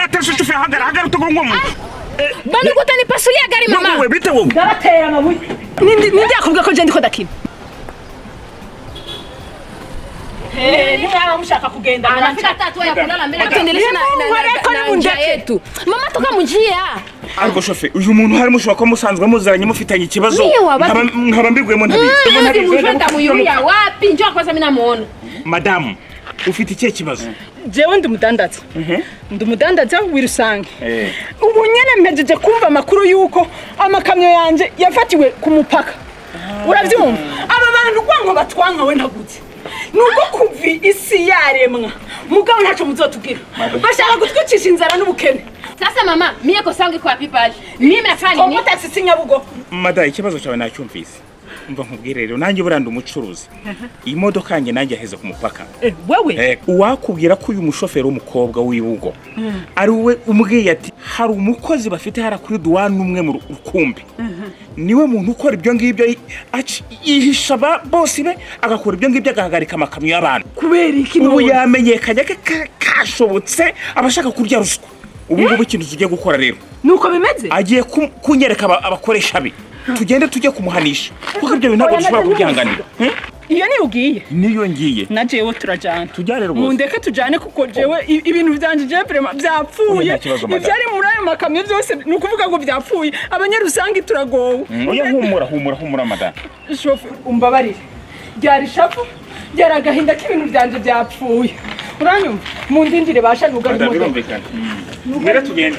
atasha shoferi hagara utugongomo bani kutanipasulia gari mama wewe bite wowe ndabatera amabuye nindi akubwira ko je ndiko dakina niba mushaka kugenda anafika tatu ya kulala mbele tuendelesha na njia yetu mama toka mjia ariko shoferi uyu muntu hari mushobora ko musanzwe muzaranye mufitanye ikibazo nkaba mbigwemo muyuya wapi njoo kwanza mimi namuona madam ufite ikihe kibazo jewe ndi umudandaza w'Irusangi ubu nyene mpejeje kumva amakuru yuko amakamyo yanje yafatiwe ku mupaka uravyumva aba bantu kwango batwanka we ntagutse nuko kuvi isi yaremwa mugabo ntaco muzotubwira bashaka gutwicisha inzara n'ubukene sasa mama mie ko sangi kwa pipaje mimi nafanya nini ko taxi Nyabugo mada ikibazo cyawe nacyumvise umva nkubwire rero nanjye buranda umucuruzi imodoka yanjye nanjye aheze ku mupaka wewe uwakubwira ko uyu mushoferi w'umukobwa w'ibugo ari we umbwiye ati hari umukozi bafite hara kuri duwani umwe mu rukumbi niwe muntu ukora ibyo ngibyo yihisha bose be agakora ibyo ngibyo agahagarika amakamyo y'abantu kubera iki ubu yamenyekanye kashobotse abashaka kurya ruswa ubu ngubu ikintu tugiye gukora rero nuko bimeze agiye kunyereka abakoresha be tugende tujye kumuhanisha kuko ibyo bintu ntabwo dushobora kubyihanganira iyo ni ugiye niyo ngiye na jewe turajana tujyane rwose mundeke tujane kuko jewe ibintu byanje je vraiment byapfuye ibyari muri ayo makamyo byose nukuvuga ngo byapfuye abanyarusangi turagowe oya humura madam shofe umbabarire byari shafu byaragahinda k'ibintu byanje byapfuye uranyumva mundindire basha nuga mbere tugende